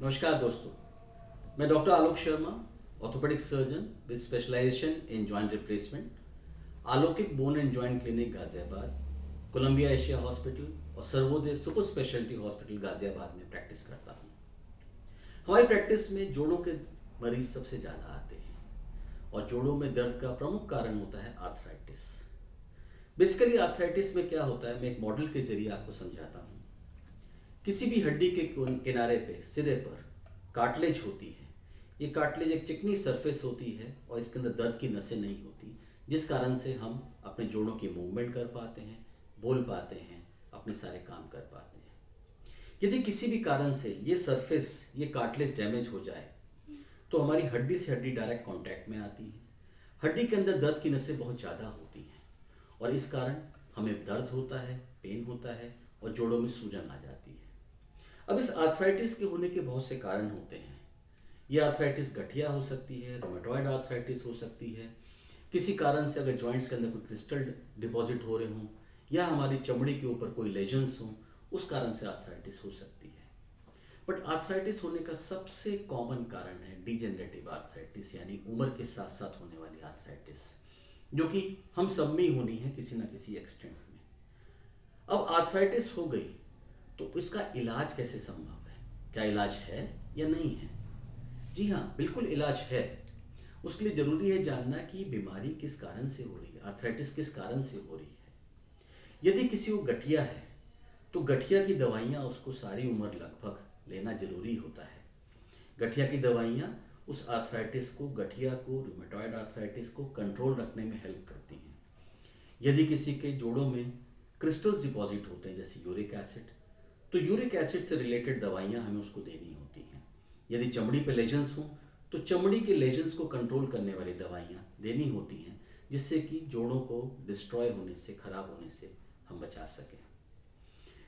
नमस्कार दोस्तों, मैं doctor Alok Sharma, orthopaedic surgeon with specialisation in joint replacement, Alokik bone and joint clinic Ghaziabad, Columbia Asia hospital और Sarvodaya super speciality hospital Ghaziabad में practice करता हूँ। हमारी प्रैक्टिस में जोड़ों के मरीज सबसे ज़्यादा आते हैं और जोड़ों में दर्द का प्रमुख कारण होता है आर्थराइटिस। बेसिकली आर्थराइटिस में क्या होता है, मैं एक मॉडल के जरिए आपको समझाता हूँ। किसी भी हड्डी के किनारे पे सिरे पर कार्टिलेज होती है। ये कार्टिलेज एक चिकनी सरफेस होती है और इसके अंदर दर्द की नसें नहीं होती, जिस कारण से हम अपने जोड़ों की मूवमेंट कर पाते हैं, बोल पाते हैं, अपने सारे काम कर पाते हैं। यदि किसी भी कारण से ये सरफेस, ये कार्टिलेज डैमेज हो जाए तो हमारी हड्डी से हड्डी डायरेक्ट कांटेक्ट में आती है। हड्डी के अंदर दर्द की नसें बहुत ज़्यादा होती हैं और इस कारण हमें दर्द होता है, पेन होता है और जोड़ों में सूजन आ जाती है। अब इस आर्थराइटिस के होने के बहुत से कारण होते हैं। ये आर्थराइटिस गठिया हो सकती है, रोमेटॉइड आर्थराइटिस हो सकती है, किसी कारण से अगर जॉइंट्स के अंदर कोई क्रिस्टल डिपॉजिट हो रहे हों या हमारी चमड़ी के ऊपर कोई लेजन्स हों, उस कारण से आर्थराइटिस हो सकती है। बट आर्थराइटिस होने का सबसे कॉमन कारण है डिजेनरेटिव आर्थराइटिस, यानी उम्र के साथ साथ होने वाली आर्थराइटिस, जो कि हम सब में ही होनी है किसी ना किसी एक्सटेंट में। अब आर्थराइटिस हो गई तो इसका इलाज कैसे संभव है? क्या इलाज है या नहीं है? जी हाँ, बिल्कुल इलाज है। उसके लिए जरूरी है जानना कि ये बीमारी किस कारण से हो रही है, आर्थराइटिस किस कारण से हो रही है। यदि किसी को गठिया है तो गठिया की दवाइयाँ उसको सारी उम्र लगभग लेना जरूरी होता है। गठिया की दवाइयाँ उस आर्थराइटिस को, गठिया को, रूमेटॉइड आर्थराइटिस को कंट्रोल रखने में हेल्प करती हैं। यदि किसी के जोड़ों में क्रिस्टल्स डिपॉजिट होते हैं जैसे यूरिक एसिड, तो यूरिक एसिड से रिलेटेड दवाइयाँ हमें उसको देनी होती हैं। यदि चमड़ी पे लेजन्स हों तो चमड़ी के लेजन्स को कंट्रोल करने वाली दवाइयाँ देनी होती हैं, जिससे कि जोड़ों को डिस्ट्रॉय होने से, खराब होने से हम बचा सकें।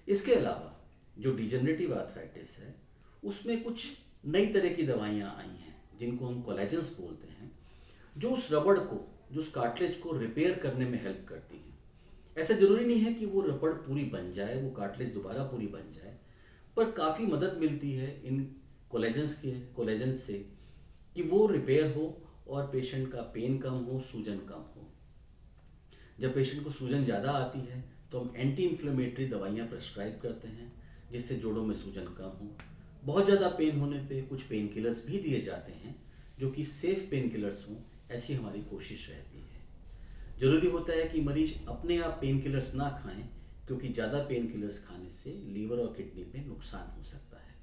इसके अलावा जो डिजेनरेटिव आर्थराइटिस है उसमें कुछ नई तरह की दवाइयाँ आई हैं जिनको हम कोलेजेंस बोलते हैं, जो उस रबड़ को, जो उस कार्टिलेज को रिपेयर करने में हेल्प करती हैं। ऐसा जरूरी नहीं है कि वो रबड़ पूरी बन जाए, वो कार्टिलेज दोबारा पूरी बन जाए, पर काफ़ी मदद मिलती है इन कोलेजेंस से कि वो रिपेयर हो और पेशेंट का पेन कम हो, सूजन कम हो। जब पेशेंट को सूजन ज़्यादा आती है तो हम एंटी इन्फ्लेमेटरी दवाइयाँ प्रेस्क्राइब करते हैं जिससे जोड़ों में सूजन कम हो। बहुत ज़्यादा पेन होने पे कुछ पेन किलर्स भी दिए जाते हैं जो कि सेफ पेन किलर्स हों, ऐसी हमारी कोशिश रहती है। जरूरी होता है कि मरीज अपने आप पेन किलर्स ना खाएं, क्योंकि ज़्यादा पेन किलर्स खाने से लीवर और किडनी पे नुकसान हो सकता है।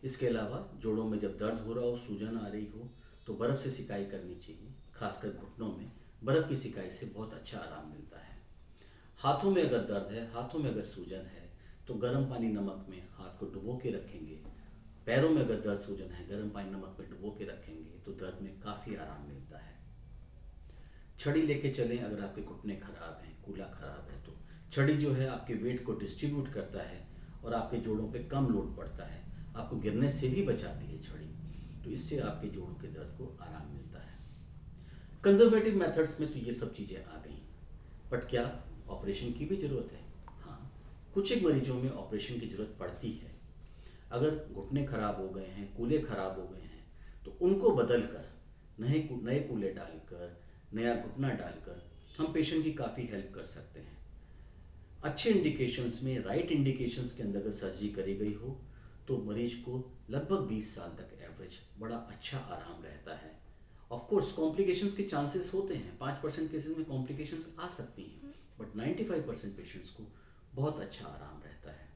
इसके अलावा जोड़ों में जब दर्द हो रहा हो, सूजन आ रही हो, तो बर्फ़ से सिकाई करनी चाहिए। खासकर घुटनों में बर्फ़ की सिकाई से बहुत अच्छा आराम मिलता है। हाथों में अगर दर्द है, हाथों में अगर सूजन है, तो गर्म पानी नमक में हाथ को डुबो के रखेंगे। पैरों में अगर दर्द सूजन है, गर्म पानी नमक में डुबो के रखेंगे तो दर्द में काफ़ी आराम मिलता है। छड़ी लेके चलें अगर आपके घुटने खराब हैं, कूल्हा खराब है, तो छड़ी जो है आपके वेट को डिस्ट्रीब्यूट करता है और आपके जोड़ों पे कम लोड पड़ता है, आपको गिरने से भी बचाती है छड़ी, तो इससे आपके जोड़ों के दर्द को आराम मिलता है। कंजर्वेटिव मेथड्स में तो ये सब चीज़ें आ गई, बट क्या ऑपरेशन की भी ज़रूरत है? हाँ, कुछ एक मरीजों में ऑपरेशन की ज़रूरत पड़ती है। अगर घुटने खराब हो गए हैं, कूल्हे खराब हो गए हैं, तो उनको बदल कर नए कूल्हे डालकर, नया घुटना डालकर हम पेशेंट की काफ़ी हेल्प कर सकते हैं। अच्छे इंडिकेशंस में, राइट इंडिकेशंस के अंदर अगर सर्जरी करी गई हो तो मरीज को लगभग 20 साल तक एवरेज बड़ा अच्छा आराम रहता है। ऑफ कोर्स कॉम्प्लिकेशंस के चांसेस होते हैं, 5% केसेस में कॉम्प्लिकेशंस आ सकती हैं, बट 95% पेशेंट्स को बहुत अच्छा आराम रहता है।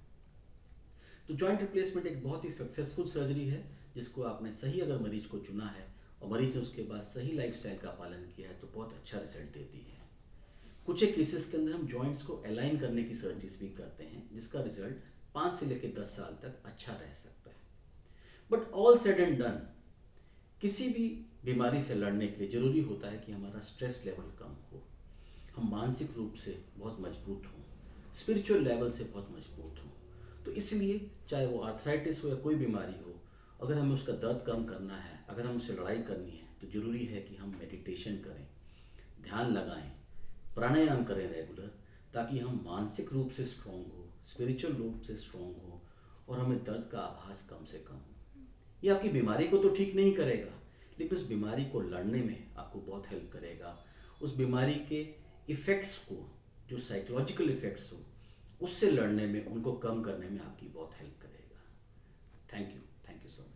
तो जॉइंट रिप्लेसमेंट एक बहुत ही सक्सेसफुल सर्जरी है, जिसको आपने सही अगर मरीज को चुना है और मरीज ने उसके बाद सही लाइफस्टाइल का पालन किया है तो बहुत अच्छा रिजल्ट देती है। कुछ एक केसेस के अंदर हम जॉइंट्स को अलाइन करने की सर्जरीज भी करते हैं, जिसका रिजल्ट 5 से लेकर 10 साल तक अच्छा रह सकता है। But all said and done, किसी भी बीमारी से लड़ने के लिए जरूरी होता है कि हमारा स्ट्रेस लेवल कम हो, हम मानसिक रूप से बहुत मजबूत हों, स्पिरिचुअल लेवल से बहुत मजबूत हों। तो इसलिए चाहे वो आर्थराइटिस हो या कोई बीमारी हो, अगर हमें उसका दर्द कम करना है, अगर हम उससे लड़ाई करनी है, तो ज़रूरी है कि हम मेडिटेशन करें, ध्यान लगाएं, प्राणायाम करें रेगुलर, ताकि हम मानसिक रूप से स्ट्रांग हो, स्पिरिचुअल रूप से स्ट्रांग हो और हमें दर्द का आभास कम से कम हो। ये आपकी बीमारी को तो ठीक नहीं करेगा, लेकिन उस बीमारी को लड़ने में आपको बहुत हेल्प करेगा। उस बीमारी के इफ़ेक्ट्स को, जो साइकोलॉजिकल इफ़ेक्ट्स हो, उससे लड़ने में, उनको कम करने में आपकी बहुत हेल्प करेगा। Thank you so much.